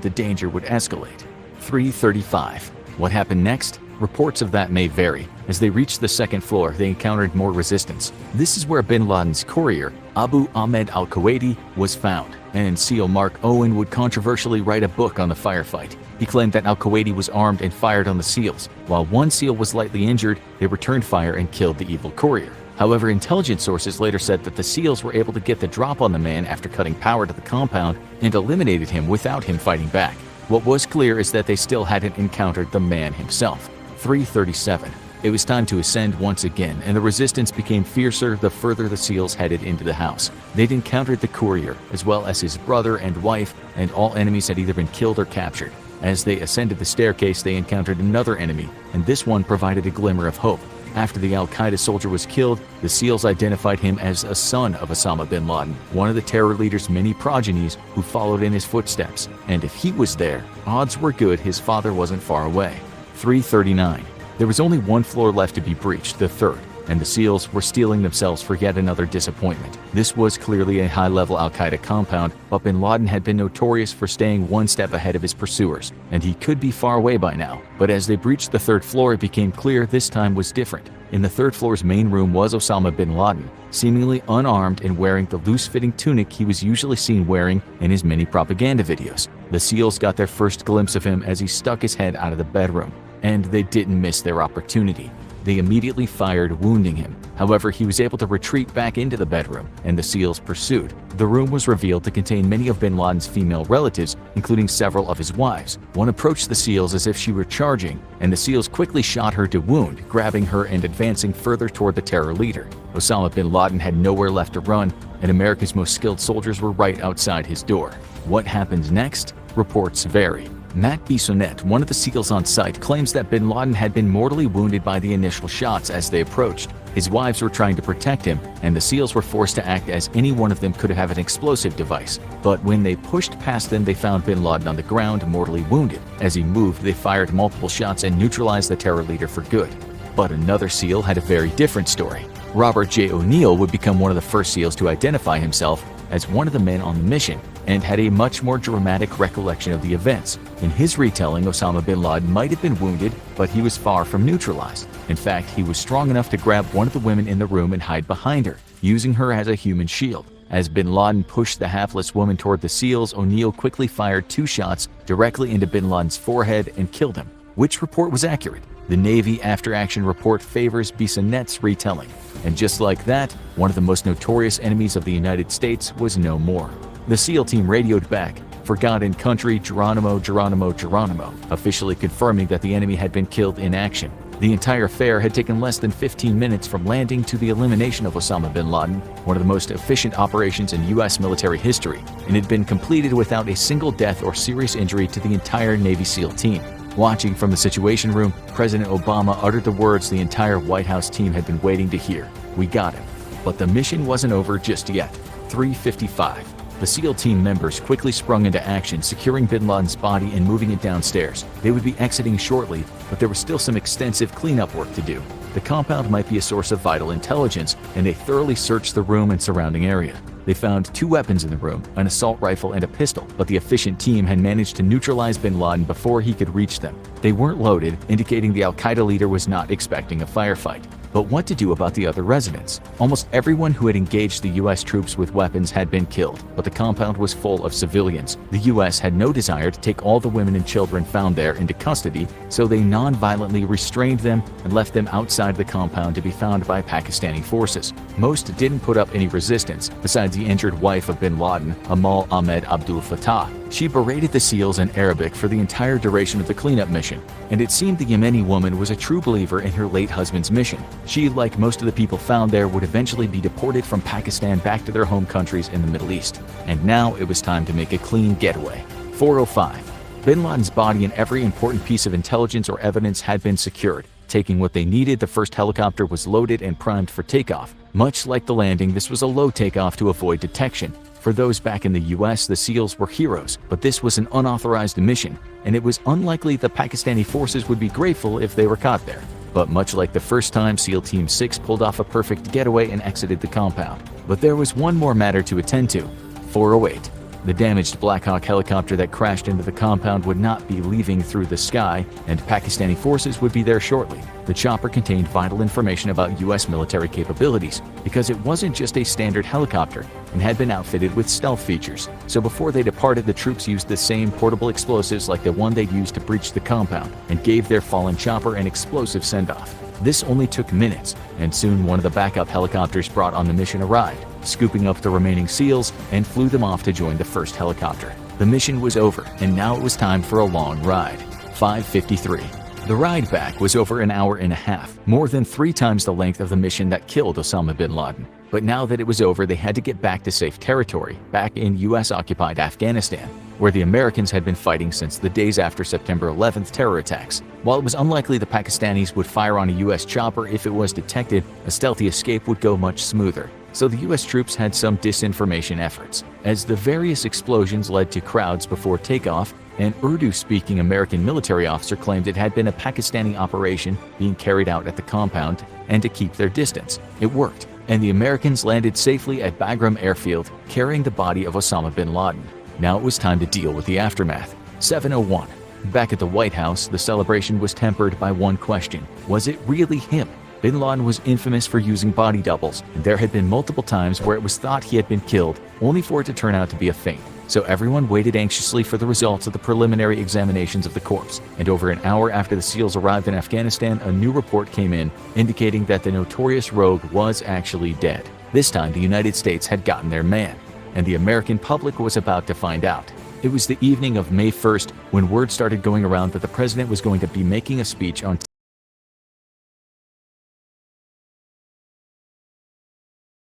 the danger would escalate. 3:35. What happened next? Reports of that may vary. As they reached the second floor, they encountered more resistance. This is where bin Laden's courier, Abu Ahmed al-Kuwaiti, was found, and SEAL Mark Owen would controversially write a book on the firefight. He claimed that al-Kuwaiti was armed and fired on the SEALs. While one SEAL was lightly injured, they returned fire and killed the evil courier. However, intelligence sources later said that the SEALs were able to get the drop on the man after cutting power to the compound and eliminated him without him fighting back. What was clear is that they still hadn't encountered the man himself. 3:37. It was time to ascend once again, and the resistance became fiercer the further the SEALs headed into the house. They'd encountered the courier, as well as his brother and wife, and all enemies had either been killed or captured. As they ascended the staircase, they encountered another enemy, and this one provided a glimmer of hope. After the al-Qaeda soldier was killed, the SEALs identified him as a son of Osama bin Laden, one of the terror leader's many progenies who followed in his footsteps. And if he was there, odds were good his father wasn't far away. 3:39. There was only one floor left to be breached, the third, and the SEALs were steeling themselves for yet another disappointment. This was clearly a high-level al-Qaeda compound, but bin Laden had been notorious for staying one step ahead of his pursuers, and he could be far away by now. But as they breached the third floor, it became clear this time was different. In the third floor's main room was Osama bin Laden, seemingly unarmed and wearing the loose-fitting tunic he was usually seen wearing in his many propaganda videos. The SEALs got their first glimpse of him as he stuck his head out of the bedroom, and they didn't miss their opportunity. They immediately fired, wounding him. However, he was able to retreat back into the bedroom, and the SEALs pursued. The room was revealed to contain many of bin Laden's female relatives, including several of his wives. One approached the SEALs as if she were charging, and the SEALs quickly shot her to wound, grabbing her and advancing further toward the terror leader. Osama bin Laden had nowhere left to run, and America's most skilled soldiers were right outside his door. What happens next? Reports vary. Matt Bissonnette, one of the SEALs on site, claims that bin Laden had been mortally wounded by the initial shots as they approached. His wives were trying to protect him, and the SEALs were forced to act as any one of them could have an explosive device. But when they pushed past them, they found bin Laden on the ground, mortally wounded. As he moved, they fired multiple shots and neutralized the terror leader for good. But another SEAL had a very different story. Robert J. O'Neill would become one of the first SEALs to identify himself as one of the men on the mission, and had a much more dramatic recollection of the events. In his retelling, Osama bin Laden might have been wounded, but he was far from neutralized. In fact, he was strong enough to grab one of the women in the room and hide behind her, using her as a human shield. As bin Laden pushed the hapless woman toward the SEALs, O'Neill quickly fired 2 shots directly into bin Laden's forehead and killed him. Which report was accurate? The Navy after-action report favors Bissonnette's retelling. And just like that, one of the most notorious enemies of the United States was no more. The SEAL team radioed back, "Forgotten country, Geronimo, Geronimo, Geronimo," officially confirming that the enemy had been killed in action. The entire affair had taken less than 15 minutes from landing to the elimination of Osama bin Laden, one of the most efficient operations in U.S. military history, and had been completed without a single death or serious injury to the entire Navy SEAL team. Watching from the Situation Room, President Obama uttered the words the entire White House team had been waiting to hear: "We got him." But the mission wasn't over just yet. 3:55. The SEAL team members quickly sprung into action, securing bin Laden's body and moving it downstairs. They would be exiting shortly, but there was still some extensive cleanup work to do. The compound might be a source of vital intelligence, and they thoroughly searched the room and surrounding area. They found 2 weapons in the room, an assault rifle and a pistol, but the efficient team had managed to neutralize bin Laden before he could reach them. They weren't loaded, indicating the al-Qaeda leader was not expecting a firefight. But what to do about the other residents? Almost everyone who had engaged the U.S. troops with weapons had been killed, but the compound was full of civilians. The U.S. had no desire to take all the women and children found there into custody, so they non-violently restrained them and left them outside the compound to be found by Pakistani forces. Most didn't put up any resistance, besides the injured wife of bin Laden, Amal Ahmed Abdul Fattah. She berated the SEALs in Arabic for the entire duration of the cleanup mission, and it seemed the Yemeni woman was a true believer in her late husband's mission. She, like most of the people found there, would eventually be deported from Pakistan back to their home countries in the Middle East. And now it was time to make a clean getaway. 4:05. Bin Laden's body and every important piece of intelligence or evidence had been secured. Taking what they needed, the first helicopter was loaded and primed for takeoff. Much like the landing, this was a low takeoff to avoid detection. For those back in the US, the SEALs were heroes, but this was an unauthorized mission, and it was unlikely the Pakistani forces would be grateful if they were caught there. But much like the first time, SEAL Team 6 pulled off a perfect getaway and exited the compound. But there was one more matter to attend to. 4:08. The damaged Black Hawk helicopter that crashed into the compound would not be leaving through the sky, and Pakistani forces would be there shortly. The chopper contained vital information about U.S. military capabilities, because it wasn't just a standard helicopter and had been outfitted with stealth features. So before they departed, the troops used the same portable explosives like the one they'd used to breach the compound, and gave their fallen chopper an explosive send-off. This only took minutes, and soon one of the backup helicopters brought on the mission arrived, scooping up the remaining SEALs and flew them off to join the first helicopter. The mission was over, and now it was time for a long ride. 5:53. The ride back was over an hour and a half, more than 3 times the length of the mission that killed Osama bin Laden. But now that it was over, they had to get back to safe territory, back in US-occupied Afghanistan, where the Americans had been fighting since the days after September 11th terror attacks. While it was unlikely the Pakistanis would fire on a US chopper if it was detected, a stealthy escape would go much smoother. So the US troops had some disinformation efforts, as the various explosions led to crowds before takeoff. An Urdu-speaking American military officer claimed it had been a Pakistani operation being carried out at the compound and to keep their distance. It worked, and the Americans landed safely at Bagram Airfield, carrying the body of Osama bin Laden. Now it was time to deal with the aftermath. 7:01. Back at the White House, the celebration was tempered by one question: was it really him? Bin Laden was infamous for using body doubles, and there had been multiple times where it was thought he had been killed, only for it to turn out to be a feint. So everyone waited anxiously for the results of the preliminary examinations of the corpse, and over an hour after the SEALs arrived in Afghanistan, a new report came in indicating that the notorious rogue was actually dead. This time the United States had gotten their man, and the American public was about to find out. It was the evening of May 1st when word started going around that the president was going to be making a speech on